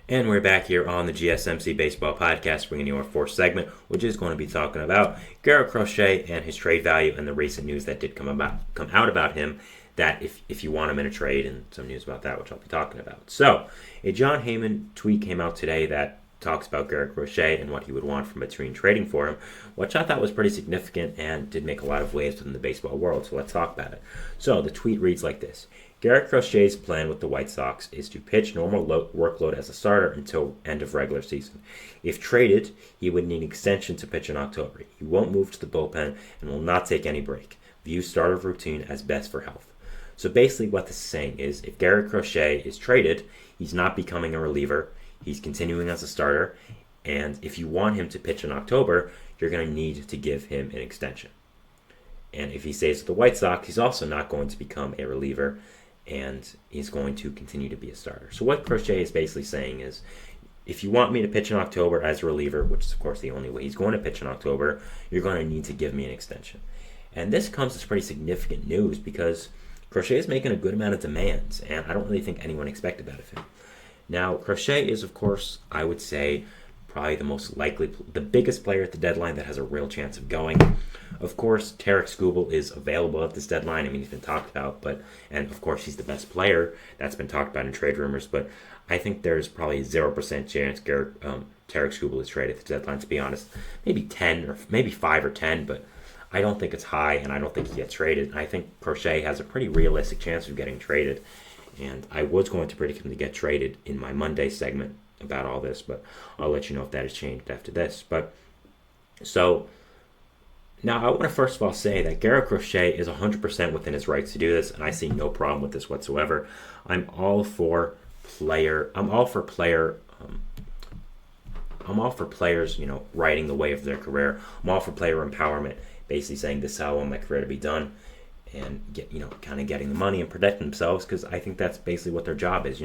And we're back here on the GSMC Baseball Podcast, bringing you our fourth segment, which is going to be talking about Garrett Crochet and his trade value and the recent news that did come out about him. That if you want him in a trade, and some news about that, which I'll be talking about. So, a John Heyman tweet came out today that talks about Garrett Crochet and what he would want from a team trading for him, which I thought was pretty significant and did make a lot of waves within the baseball world. So let's talk about it. So the tweet reads like this. Garrett Crochet's plan with the White Sox is to pitch normal workload as a starter until end of regular season. If traded, he would need an extension to pitch in October. He won't move to the bullpen and will not take any break. View starter routine as best for health. So basically what this is saying is if Garrett Crochet is traded, he's not becoming a reliever. He's continuing as a starter. And if you want him to pitch in October, you're going to need to give him an extension. And if he stays with the White Sox, he's also not going to become a reliever, and he's going to continue to be a starter. So what Crochet is basically saying is, if you want me to pitch in October as a reliever, which is of course the only way he's going to pitch in October, you're going to need to give me an extension. And this comes as pretty significant news because Crochet is making a good amount of demands, and I don't really think anyone expected that of him. Now, Crochet is, of course, I would say, probably the most likely, the biggest player at the deadline that has a real chance of going. Of course, Tarek Skubal is available at this deadline. I mean, he's been talked about, and of course, he's the best player. That's been talked about in trade rumors, but I think there's probably a 0% chance Tarek Skubal is traded at the deadline, to be honest. Maybe 10 or maybe 5 or 10, but I don't think it's high, and I don't think he gets traded. I think Crochet has a pretty realistic chance of getting traded, and I was going to predict him to get traded in my Monday segment about all this, but I'll let you know if that has changed after this. But so now I want to first of all say that Garrett Crochet is 100% within his rights to do this, and I see no problem with this whatsoever. I'm all for players, riding the wave of their career. I'm all for player empowerment, basically saying this is how I want my career to be done, and kind of getting the money and protecting themselves, because I think that's basically what their job is.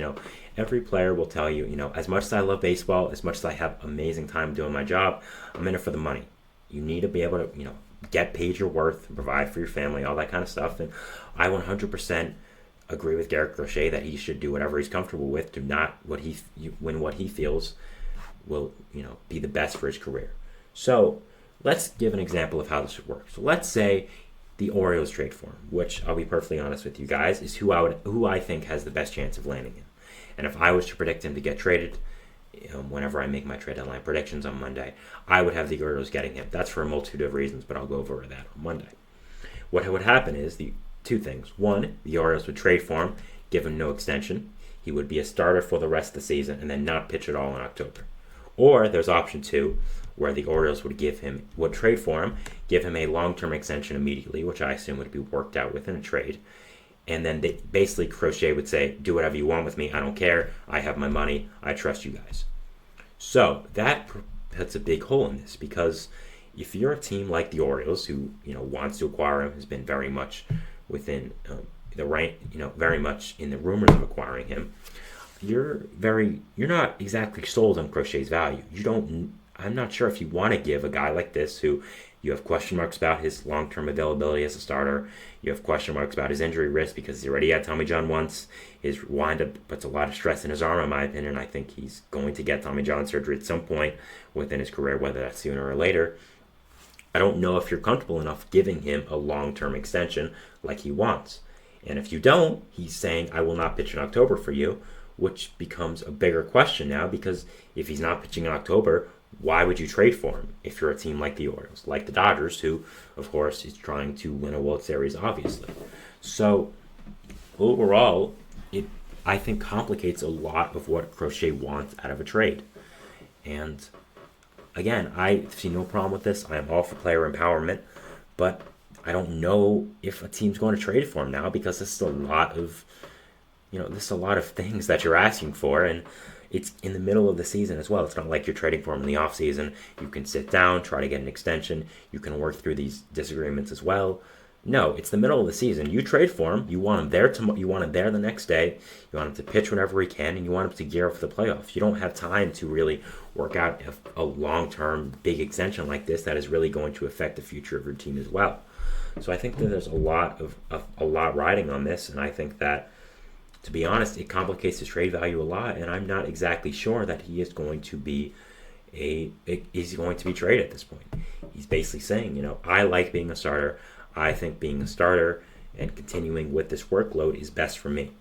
Every player will tell you, as much as I love baseball, as much as I have amazing time doing my job, I'm in it for the money. You need to be able to, get paid your worth, provide for your family, all that kind of stuff. And I 100% agree with Garrett Crochet that he should do whatever he's comfortable with to not win what he feels will, be the best for his career. So let's give an example of how this would work. So let's say the Orioles trade for him, which I'll be perfectly honest with you guys, is who I think has the best chance of landing him. And if I was to predict him to get traded, whenever I make my trade deadline predictions on Monday, I would have the Orioles getting him. That's for a multitude of reasons, but I'll go over that on Monday. What would happen is the two things. One, the Orioles would trade for him, give him no extension. He would be a starter for the rest of the season and then not pitch at all in October. Or there's option two, where the Orioles would trade for him, give him a long-term extension immediately, which I assume would be worked out within a trade. And then basically Crochet would say, do whatever you want with me. I don't care. I have my money. I trust you guys. So that puts a big hole in this, because if you're a team like the Orioles, who wants to acquire him, has been very much within very much in the rumors of acquiring him, you're not exactly sold on Crochet's value. I'm not sure if you want to give a guy like this, who you have question marks about his long-term availability as a starter. You have question marks about his injury risk because he already had Tommy John once. His windup puts a lot of stress in his arm, in my opinion. I think he's going to get Tommy John surgery at some point within his career, whether that's sooner or later. I don't know if you're comfortable enough giving him a long-term extension like he wants. And if you don't, he's saying, I will not pitch in October for you, which becomes a bigger question now, because if he's not pitching in October, why would you trade for him if you're a team like the Orioles, like the Dodgers, who, of course, is trying to win a World Series, obviously. So, overall, it, I think, complicates a lot of what Crochet wants out of a trade. And, again, I see no problem with this. I am all for player empowerment, but I don't know if a team's going to trade for him now, because this is a lot of, things that you're asking for, and it's in the middle of the season as well. It's not like you're trading for him in the off season. You can sit down, try to get an extension. You can work through these disagreements as well. No, it's the middle of the season. You trade for him. You want him there you want him there the next day. You want him to pitch whenever he can, and you want him to gear up for the playoffs. You don't have time to really work out a long-term big extension like this that is really going to affect the future of your team as well. So I think that there's a lot riding on this, and I think that to be honest, it complicates his trade value a lot, and I'm not exactly sure that he is going to be traded at this point. He's basically saying, I like being a starter. I think being a starter and continuing with this workload is best for me.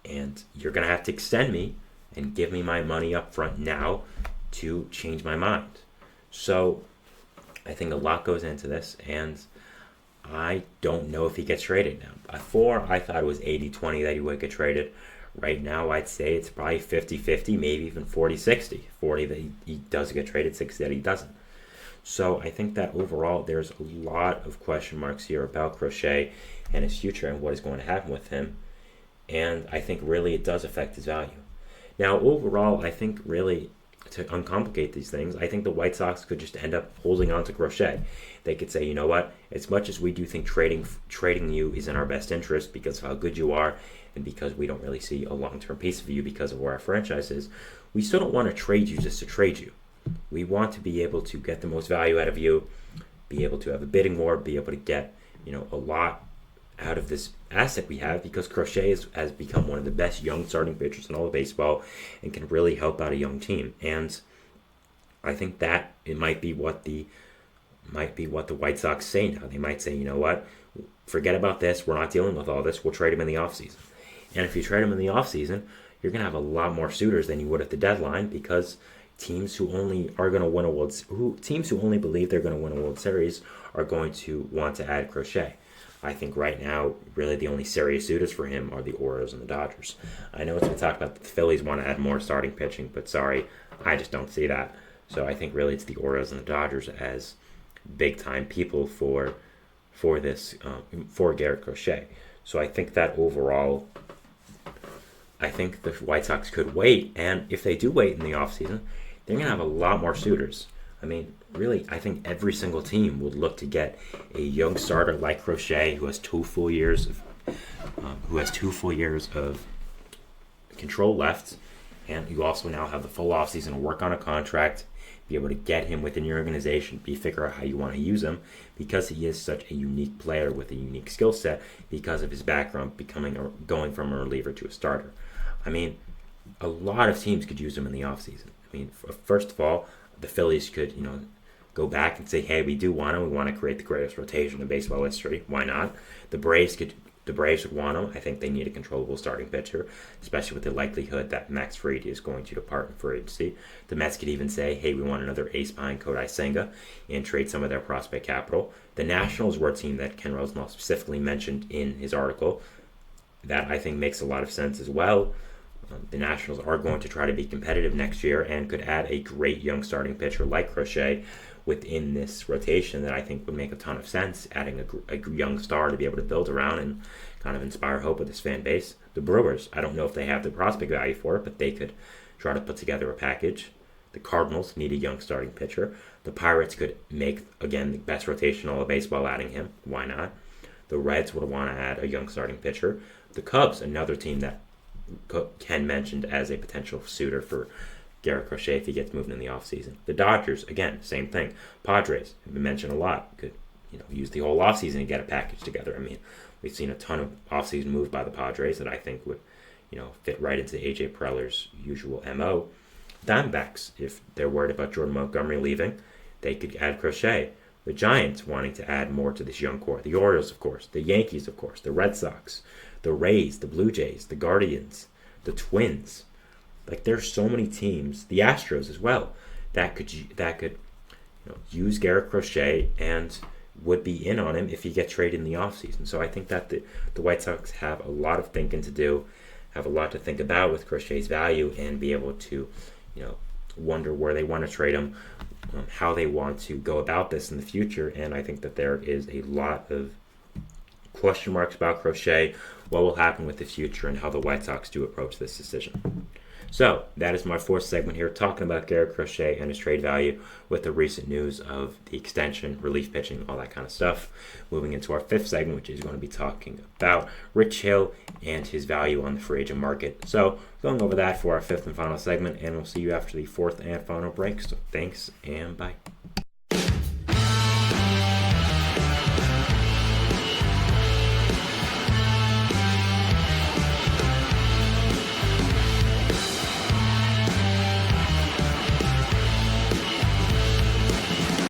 And you're going to have to extend me and give me my money up front now to change my mind. So I think a lot goes into this, and I don't know if he gets traded now. Before, I thought it was 80-20 that he would get traded. Right now, I'd say it's probably 50-50, maybe even 40-60. 40 that he does get traded, 60 that he doesn't. So I think that overall, there's a lot of question marks here about Crochet and his future and what is going to happen with him. And I think really it does affect his value. Now, overall, I think really to uncomplicate these things, I think the White Sox could just end up holding on to Crochet. They could say, you know what, as much as we do think trading you is in our best interest because of how good you are and because we don't really see a long-term piece of you because of where our franchise is, we still don't want to trade you just to trade you. We want to be able to get the most value out of you, be able to have a bidding war, be able to get, a lot out of this asset we have, because Crochet has become one of the best young starting pitchers in all of baseball and can really help out a young team. And I think that it might be what the White Sox say now. They might say, you know what, forget about this. We're not dealing with all this. We'll trade him in the offseason. And if you trade him in the offseason, you're going to have a lot more suitors than you would at the deadline, because teams who only are going to win teams who only believe they're going to win a World Series are going to want to add Crochet. I think right now, really the only serious suitors for him are the Orioles and the Dodgers. I know it's been talked about that the Phillies want to add more starting pitching, but sorry, I just don't see that. So I think really it's the Orioles and the Dodgers as big-time people for Garrett Crochet. So I think that overall, I think the White Sox could wait, and if they do wait in the offseason, they're going to have a lot more suitors. I mean, really, I think every single team would look to get a young starter like Crochet, who has 2 full years of control left, and you also now have the full offseason to work on a contract, be able to get him within your organization, figure out how you want to use him, because he is such a unique player with a unique skill set because of his background going from a reliever to a starter. I mean, a lot of teams could use him in the offseason. I mean, first of all, the Phillies could, go back and say, hey, we do want him. We want to create the greatest rotation in baseball history. Why not? The Braves would want him. I think they need a controllable starting pitcher, especially with the likelihood that Max Fried is going to depart in free agency. The Mets could even say, hey, we want another ace behind Kodai Senga and trade some of their prospect capital. The Nationals were a team that Ken Rosenthal specifically mentioned in his article. That, I think, makes a lot of sense as well. The Nationals are going to try to be competitive next year and could add a great young starting pitcher like Crochet within this rotation that I think would make a ton of sense, adding a young star to be able to build around and kind of inspire hope with this fan base. The Brewers, I don't know if they have the prospect value for it, but they could try to put together a package. The Cardinals need a young starting pitcher. The Pirates could make, again, the best rotation in all of baseball, adding him. Why not? The Reds would want to add a young starting pitcher. The Cubs, another team that Ken mentioned as a potential suitor for Garrett Crochet if he gets moved in the offseason. The Dodgers, again, same thing. Padres have been mentioned a lot. Could use the whole offseason to get a package together. I mean, we've seen a ton of offseason moves by the Padres that I think would fit right into AJ Preller's usual MO. Diamondbacks, if they're worried about Jordan Montgomery leaving, they could add Crochet. The Giants wanting to add more to this young core. The Orioles, of course. The Yankees, of course. The Red Sox. The Rays, the Blue Jays, the Guardians, the Twins. Like, there's so many teams, the Astros as well, that could use Garrett Crochet and would be in on him if he gets traded in the offseason. So I think that the White Sox have a lot of thinking to do, have a lot to think about with Crochet's value, and be able to, wonder where they want to trade him, how they want to go about this in the future. And I think that there is a lot of question marks about Crochet, what will happen with the future, and how the White Sox do approach this decision. So that is my 4th segment here, talking about Garrett Crochet and his trade value with the recent news of the extension, relief pitching, all that kind of stuff. Moving into our 5th segment, which is going to be talking about Rich Hill and his value on the free agent market. So going over that for our 5th and final segment, and we'll see you after the 4th and final break. So thanks and bye.